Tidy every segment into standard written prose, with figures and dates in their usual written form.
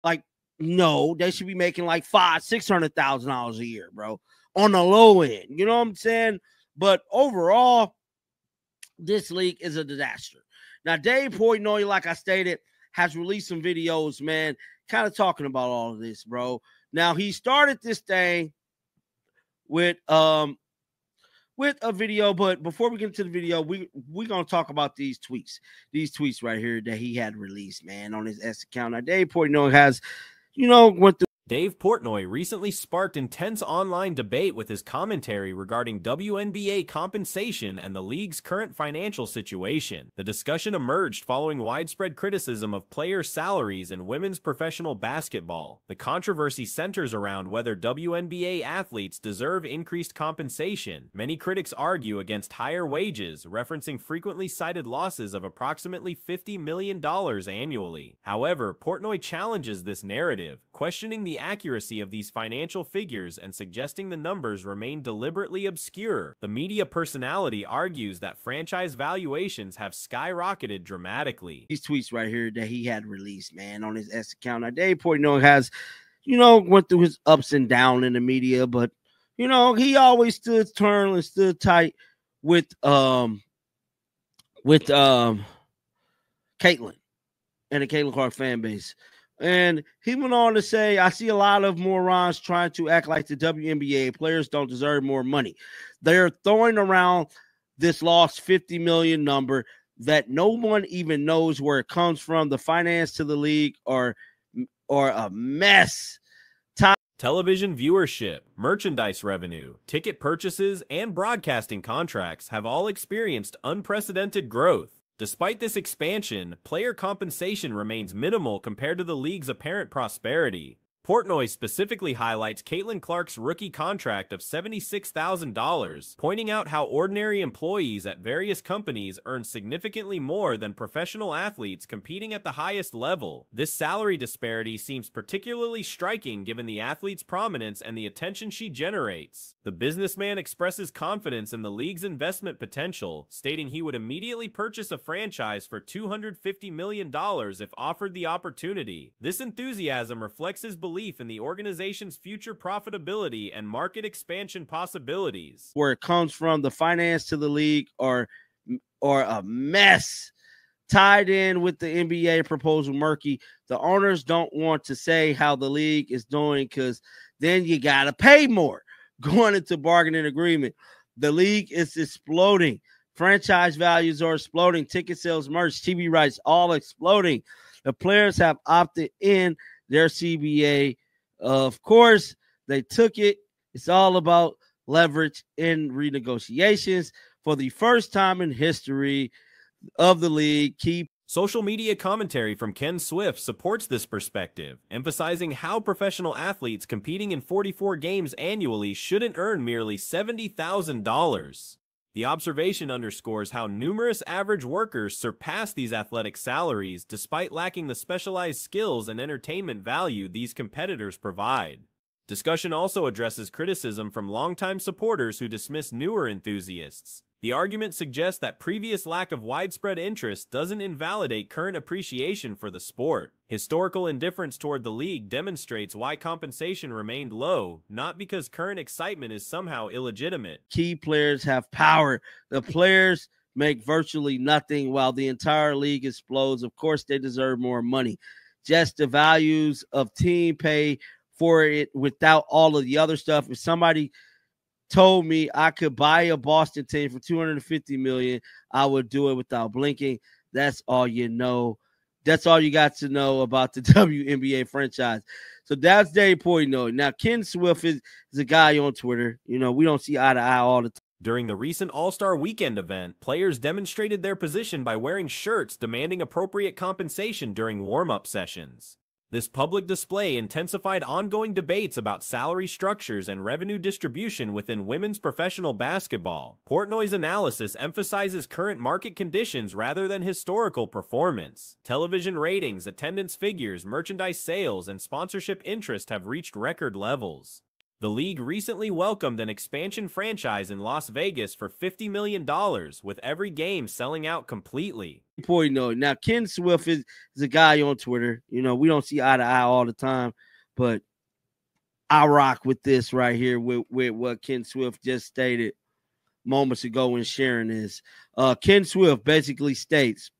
Like, no, they should be making like $500,000-$600,000 a year, bro, on the low end. You know what I'm saying? But overall, this league is a disaster. Now, Dave Portnoy, like I stated, has released some videos, man, kind of talking about all of this, bro. Now, he started this thing with a video, but before we get into the video, we're gonna talk about these tweets right here that he had released, man, on his S account. Now, Dave Portnoy has, went through. Dave Portnoy recently sparked intense online debate with his commentary regarding WNBA compensation and the league's current financial situation. The discussion emerged following widespread criticism of player salaries in women's professional basketball. The controversy centers around whether WNBA athletes deserve increased compensation. Many critics argue against higher wages, referencing frequently cited losses of approximately $50 million annually. However, Portnoy challenges this narrative, questioning the accuracy of these financial figures and suggesting the numbers remain deliberately obscure. The media personality argues that franchise valuations have skyrocketed dramatically. These tweets right here that he had released, man, on his S account. Now, Dave Portnoy has, went through his ups and downs in the media, but, he always stood firm and stood tight with Caitlyn and the Caitlyn Clark fan base. And he went on to say, I see a lot of morons trying to act like the WNBA players don't deserve more money. They're throwing around this lost $50 million number that no one even knows where it comes from. The finance to the league are a mess. Television viewership, merchandise revenue, ticket purchases, and broadcasting contracts have all experienced unprecedented growth. Despite this expansion, player compensation remains minimal compared to the league's apparent prosperity. Portnoy specifically highlights Caitlyn Clark's rookie contract of $76,000, pointing out how ordinary employees at various companies earn significantly more than professional athletes competing at the highest level. This salary disparity seems particularly striking given the athlete's prominence and the attention she generates. The businessman expresses confidence in the league's investment potential, stating he would immediately purchase a franchise for $250 million if offered the opportunity. This enthusiasm reflects his belief in the organization's future profitability and market expansion possibilities. Where it comes from, the finance to the league are a mess. Tied in with the NBA proposal murky. The owners don't want to say how the league is doing because then you got to pay more. Going into bargaining agreement. The league is exploding. Franchise values are exploding. Ticket sales, merch, TV rights, all exploding. The players have opted in their CBA. Of course, they took it. It's all about leverage in renegotiations for the first time in history of the league. Social media commentary from Ken Swift supports this perspective, emphasizing how professional athletes competing in 44 games annually shouldn't earn merely $70,000. The observation underscores how numerous average workers surpass these athletic salaries despite lacking the specialized skills and entertainment value these competitors provide. Discussion also addresses criticism from longtime supporters who dismiss newer enthusiasts. The argument suggests that previous lack of widespread interest doesn't invalidate current appreciation for the sport. Historical indifference toward the league demonstrates why compensation remained low, not because current excitement is somehow illegitimate. Key players have power. The players make virtually nothing while the entire league explodes. Of course, they deserve more money. Just the values of team pay for it without all of the other stuff. If somebody told me I could buy a Boston team for $250 million, I would do it without blinking. That's all you know. That's all you got to know about the WNBA franchise. So that's Dave Portnoy. Now, Ken Swift is a guy on Twitter. We don't see eye to eye all the time. During the recent All-Star Weekend event, players demonstrated their position by wearing shirts demanding appropriate compensation during warm-up sessions. This public display intensified ongoing debates about salary structures and revenue distribution within women's professional basketball. Portnoy's analysis emphasizes current market conditions rather than historical performance. Television ratings, attendance figures, merchandise sales, and sponsorship interest have reached record levels. The league recently welcomed an expansion franchise in Las Vegas for $50 million, with every game selling out completely. Portnoy. Now, Ken Swift is a guy on Twitter. You know, we don't see eye to eye all the time, but I rock with this right here with what Ken Swift just stated moments ago when sharing this. Ken Swift basically states,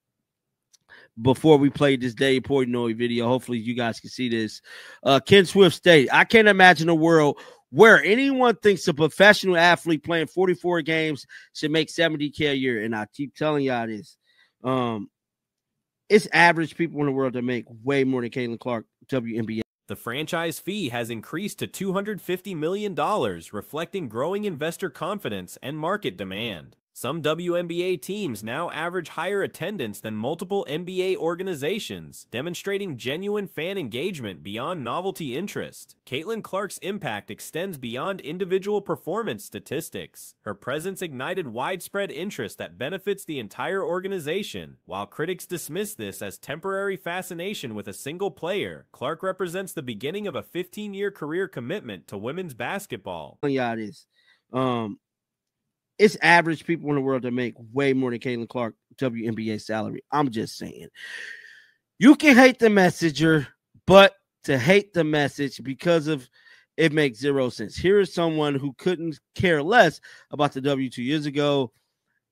before we played this Dave Portnoy video, hopefully you guys can see this. Ken Swift stated, I can't imagine a world where anyone thinks a professional athlete playing 44 games should make $70K a year. And I keep telling y'all this. It's average people in the world that make way more than Caitlin Clark, WNBA. The franchise fee has increased to $250 million, reflecting growing investor confidence and market demand. Some WNBA teams now average higher attendance than multiple NBA organizations, demonstrating genuine fan engagement beyond novelty interest. Caitlin Clark's impact extends beyond individual performance statistics. Her presence ignited widespread interest that benefits the entire organization. While critics dismiss this as temporary fascination with a single player, Clark represents the beginning of a 15-year career commitment to women's basketball. Yeah, it is. It's average people in the world that make way more than Caitlin Clark WNBA salary. I'm just saying. You can hate the messenger, but to hate the message because of it makes zero sense. Here is someone who couldn't care less about the W 2 years ago,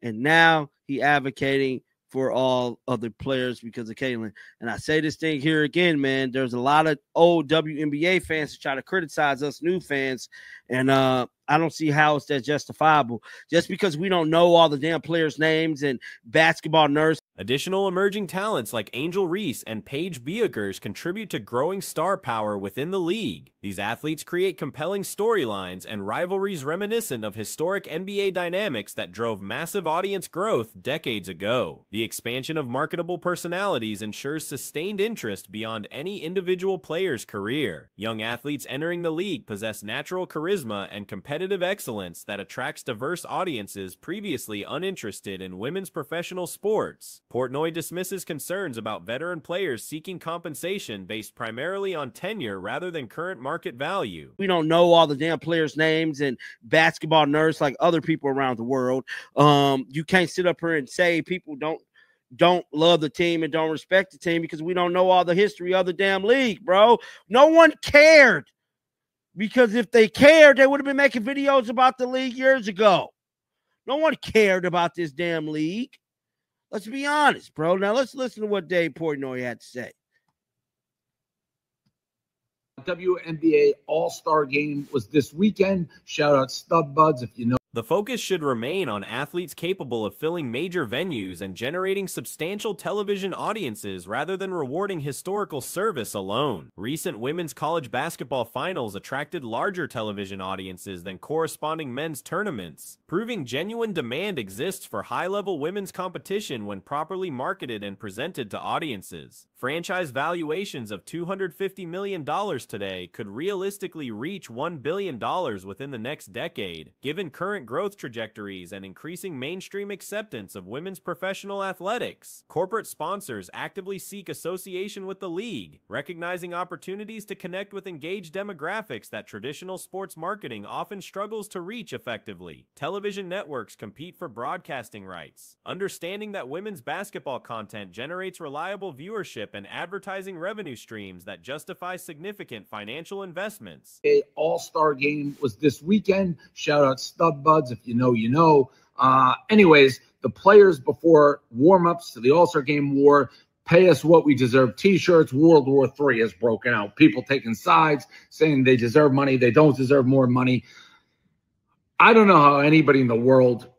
and now he advocating for all other players because of Caitlin. And I say this thing here again, man. There's a lot of old WNBA fans who try to criticize us new fans, and I don't see how it's that justifiable. Just because we don't know all the damn players' names and basketball nerds. Additional emerging talents like Angel Reese and Paige Buickers contribute to growing star power within the league. These athletes create compelling storylines and rivalries reminiscent of historic NBA dynamics that drove massive audience growth decades ago. The expansion of marketable personalities ensures sustained interest beyond any individual player's career. Young athletes entering the league possess natural charisma and competitive excellence that attracts diverse audiences previously uninterested in women's professional sports. Portnoy dismisses concerns about veteran players seeking compensation based primarily on tenure rather than current market value. We don't know all the damn players' names and basketball nerds like other people around the world. You can't sit up here and say people don't love the team and don't respect the team because we don't know all the history of the damn league, bro. No one cared, because if they cared, they would have been making videos about the league years ago. No one cared about this damn league. Let's be honest, bro. Now let's listen to what Dave Portnoy had to say. WNBA All-Star Game was this weekend. Shout out Stud Buds if you know. The focus should remain on athletes capable of filling major venues and generating substantial television audiences rather than rewarding historical service alone. Recent women's college basketball finals attracted larger television audiences than corresponding men's tournaments, proving genuine demand exists for high-level women's competition when properly marketed and presented to audiences. Franchise valuations of $250 million today could realistically reach $1 billion within the next decade, given current growth trajectories and increasing mainstream acceptance of women's professional athletics. Corporate sponsors actively seek association with the league, recognizing opportunities to connect with engaged demographics that traditional sports marketing often struggles to reach effectively. Television networks compete for broadcasting rights, understanding that women's basketball content generates reliable viewership and advertising revenue streams that justify significant financial investments. All-Star Game was this weekend. Shout out Stud Buds if you know, you know. Anyways, the players before warm-ups to the All-Star Game wore "Pay Us What We Deserve" t-shirts. World War III has broken out. People taking sides, saying they deserve money, they don't deserve more money. I don't know how anybody in the world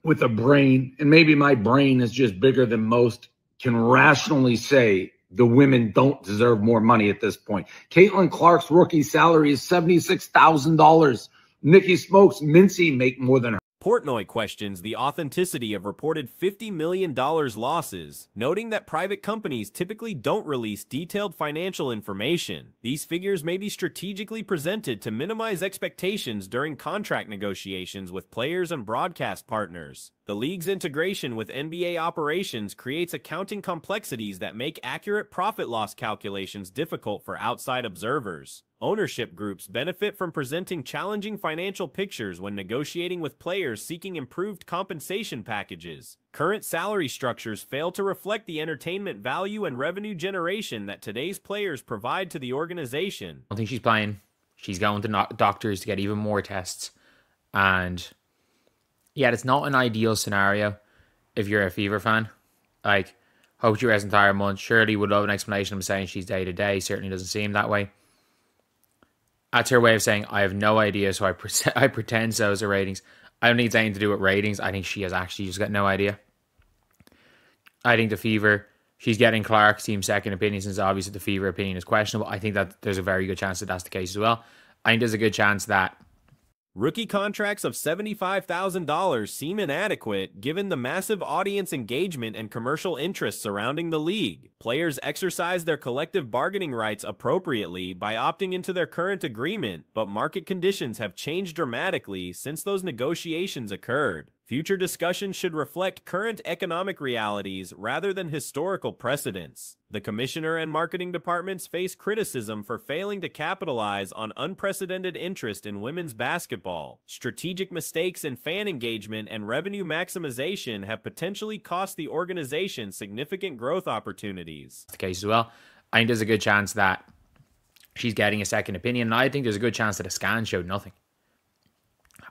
with a brain, and maybe my brain is just bigger than most, can rationally say the women don't deserve more money at this point. Caitlin Clark's rookie salary is $76,000. Nikki Smokes, Mincy make more than her. Portnoy questions the authenticity of reported $50 million losses, noting that private companies typically don't release detailed financial information. These figures may be strategically presented to minimize expectations during contract negotiations with players and broadcast partners. The league's integration with NBA operations creates accounting complexities that make accurate profit-loss calculations difficult for outside observers. Ownership groups benefit from presenting challenging financial pictures when negotiating with players seeking improved compensation packages. Current salary structures fail to reflect the entertainment value and revenue generation that today's players provide to the organization. I don't think she's playing. She's going to doctors to get even more tests. And yeah, it's not an ideal scenario if you're a Fever fan. Like, hope she rests entire month. Surely would love an explanation of saying she's day to day. Certainly doesn't seem that way. That's her way of saying, I have no idea, so I pretend so's her ratings. I don't need anything to do with ratings. I think she has actually just got no idea. I think the Fever, she's getting Clark's team second opinion, since obviously the Fever opinion is questionable. I think that there's a very good chance that that's the case as well. I think there's a good chance that rookie contracts of $75,000 seem inadequate given the massive audience engagement and commercial interest surrounding the league. Players exercise their collective bargaining rights appropriately by opting into their current agreement, but market conditions have changed dramatically since those negotiations occurred. Future discussions should reflect current economic realities rather than historical precedents. The commissioner and marketing departments face criticism for failing to capitalize on unprecedented interest in women's basketball. Strategic mistakes in fan engagement and revenue maximization have potentially cost the organization significant growth opportunities. the case as well. I think there's a good chance that she's getting a second opinion, and I think there's a good chance that a scan showed nothing.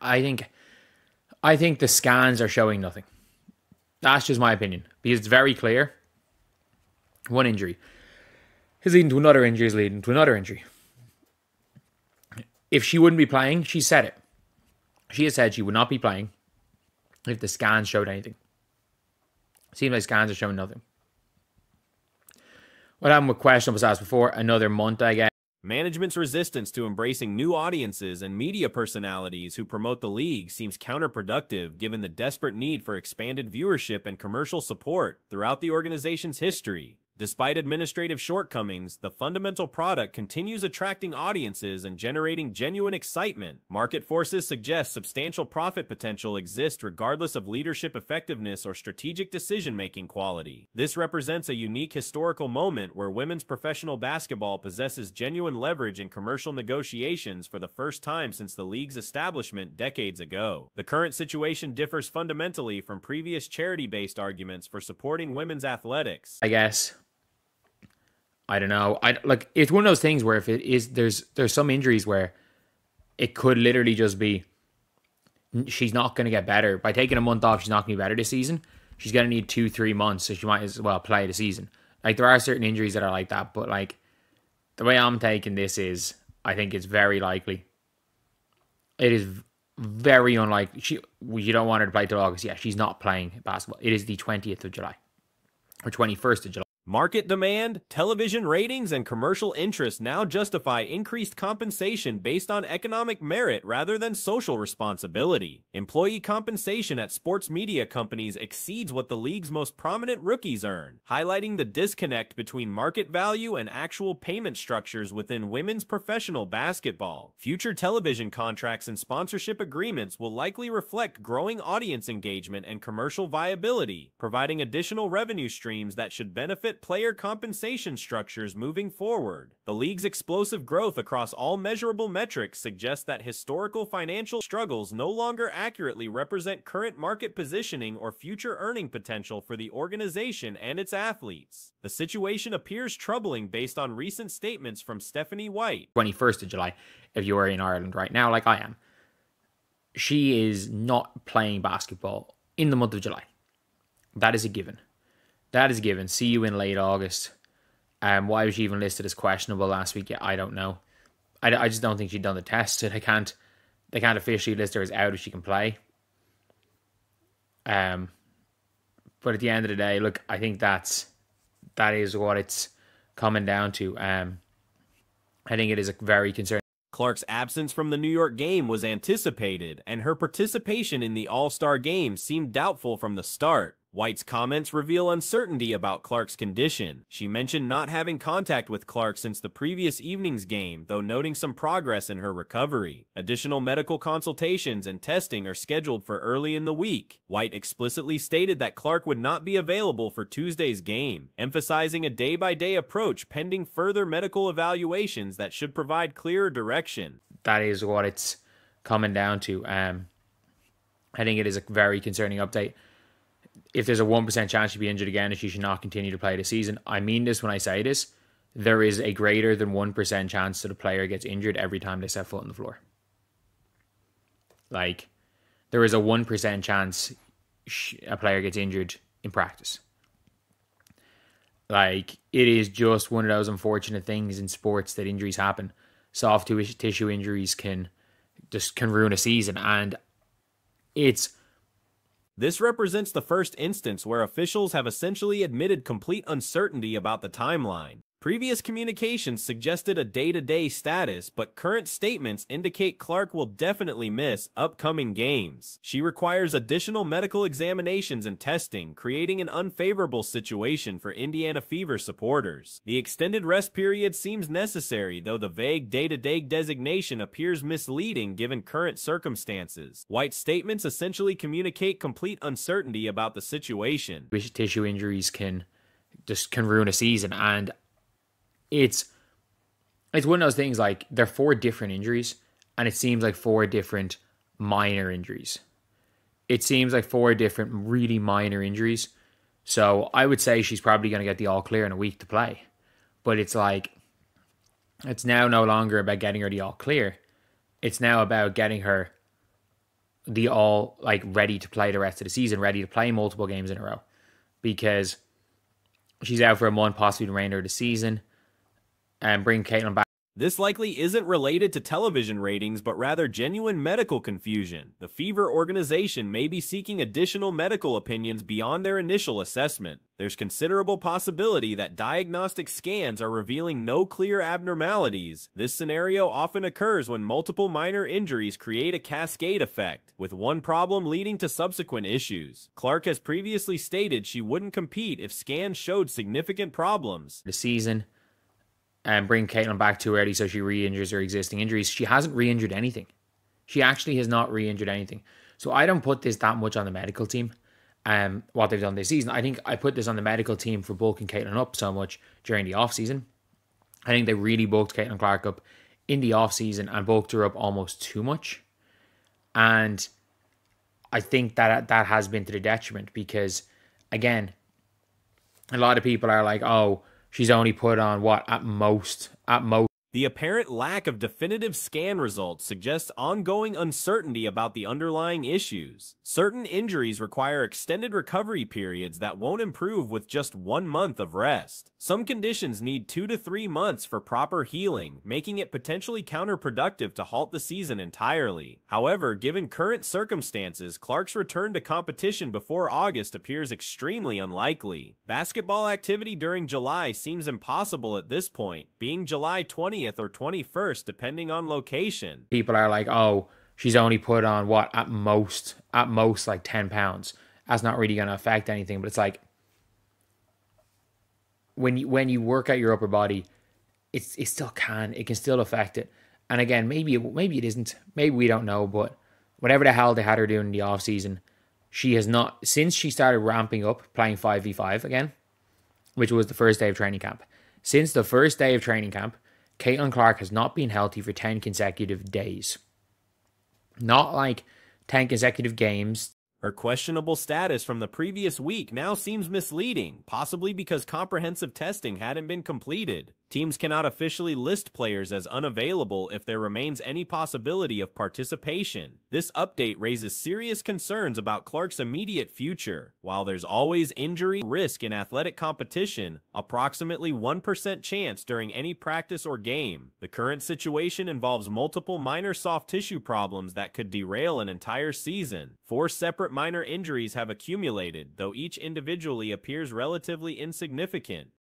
I think the scans are showing nothing. That's just my opinion, because it's very clear. One injury is leading to another injury, is leading to another injury. If she wouldn't be playing, she said it. She has said she would not be playing if the scans showed anything. Seems like scans are showing nothing. What happened with question was asked before, another month, I guess. Management's resistance to embracing new audiences and media personalities who promote the league seems counterproductive given the desperate need for expanded viewership and commercial support throughout the organization's history. Despite administrative shortcomings, the fundamental product continues attracting audiences and generating genuine excitement. Market forces suggest substantial profit potential exists regardless of leadership effectiveness or strategic decision-making quality. This represents a unique historical moment where women's professional basketball possesses genuine leverage in commercial negotiations for the first time since the league's establishment decades ago. The current situation differs fundamentally from previous charity-based arguments for supporting women's athletics. I guess. I don't know. It's one of those things where if it is, there's some injuries where it could literally just be she's not going to get better. By taking a month off, she's not going to be better this season. She's going to need 2-3 months, so she might as well play the season. Like, there are certain injuries that are like that, but like the way I'm taking this is, I think it's very likely. It is very unlikely. You don't want her to play till August. Yeah, she's not playing basketball. It is the 20th of July or 21st of July. Market demand, television ratings, and commercial interest now justify increased compensation based on economic merit rather than social responsibility. Employee compensation at sports media companies exceeds what the league's most prominent rookies earn, highlighting the disconnect between market value and actual payment structures within women's professional basketball. Future television contracts and sponsorship agreements will likely reflect growing audience engagement and commercial viability, providing additional revenue streams that should benefit player compensation structures moving forward. The league's explosive growth across all measurable metrics suggests that historical financial struggles no longer accurately represent current market positioning or future earning potential for the organization and its athletes. The situation appears troubling based on recent statements from Stephanie White. 21st of July, if you are in Ireland right now, like I am. She is not playing basketball in the month of July. That is a given. That is given. See you in late August. Why was she even listed as questionable last week? Yeah, I don't know. I just don't think she'd done the test. They can't officially list her as out if she can play. But at the end of the day, look, I think that is what it's coming down to. I think it is a very concerning. Clark's absence from the New York game was anticipated, and her participation in the All-Star game seemed doubtful from the start. White's comments reveal uncertainty about Clark's condition. She mentioned not having contact with Clark since the previous evening's game, though noting some progress in her recovery. Additional medical consultations and testing are scheduled for early in the week. White explicitly stated that Clark would not be available for Tuesday's game, emphasizing a day-by-day approach pending further medical evaluations that should provide clearer direction. That is what it's coming down to. I think it is a very concerning update. If there's a 1% chance she'll be injured again and she should not continue to play the season, I mean this when I say this, there is a greater than 1% chance that a player gets injured every time they set foot on the floor. Like, there is a 1% chance a player gets injured in practice. Like, it is just one of those unfortunate things in sports that injuries happen. Soft tissue injuries can ruin a season, and this represents the first instance where officials have essentially admitted complete uncertainty about the timeline. Previous communications suggested a day-to-day status, but current statements indicate Clark will definitely miss upcoming games. She requires additional medical examinations and testing, creating an unfavorable situation for Indiana Fever supporters. The extended rest period seems necessary, though the vague day-to-day designation appears misleading given current circumstances. White's statements essentially communicate complete uncertainty about the situation. Tissue injuries can ruin a season, and it's one of those things, like, they're 4 different injuries, and it seems like 4 different minor injuries. It seems like 4 different really minor injuries. So I would say she's probably going to get the all clear in a week to play. But it's like, it's now no longer about getting her the all clear. It's now about getting her the all, like, ready to play the rest of the season, ready to play multiple games in a row. Because she's out for a month, possibly the remainder of the season. And bring Caitlin back. This likely isn't related to television ratings, but rather genuine medical confusion. The Fever organization may be seeking additional medical opinions beyond their initial assessment. There's considerable possibility that diagnostic scans are revealing no clear abnormalities. This scenario often occurs when multiple minor injuries create a cascade effect, with one problem leading to subsequent issues. Clark has previously stated she wouldn't compete if scans showed significant problems. The season. And bring Caitlin back too early so she re-injures her existing injuries. She hasn't re-injured anything. She actually has not re-injured anything. So I don't put this that much on the medical team, what they've done this season. I think I put this on the medical team for bulking Caitlin up so much during the off-season. I think they really bulked Caitlin Clark up in the off-season and bulked her up almost too much. And I think that has been to the detriment because, again, a lot of people are like, oh, she's only put on, what, at most. The apparent lack of definitive scan results suggests ongoing uncertainty about the underlying issues. Certain injuries require extended recovery periods that won't improve with just 1 month of rest. Some conditions need 2 to 3 months for proper healing, making it potentially counterproductive to halt the season entirely. However, given current circumstances, Clark's return to competition before August appears extremely unlikely. Basketball activity during July seems impossible at this point, being July 20th or 21st, depending on location. People are like, oh, she's only put on, what, at most like 10 pounds. That's not really going to affect anything. But it's like, when you work out your upper body, it can still affect it. And again, maybe it isn't. Maybe we don't know. But whatever the hell they had her doing in the off season, she has not, since she started ramping up playing 5v5 again, which was the first day of training camp. Since the first day of training camp, Caitlin Clark has not been healthy for 10 consecutive days. Not like 10 consecutive games. Her questionable status from the previous week now seems misleading, possibly because comprehensive testing hadn't been completed. Teams cannot officially list players as unavailable if there remains any possibility of participation. This update raises serious concerns about Clark's immediate future. While there's always injury risk in athletic competition, approximately 1% chance during any practice or game, the current situation involves multiple minor soft tissue problems that could derail an entire season. 4 separate minor injuries have accumulated, though each individually appears relatively insignificant.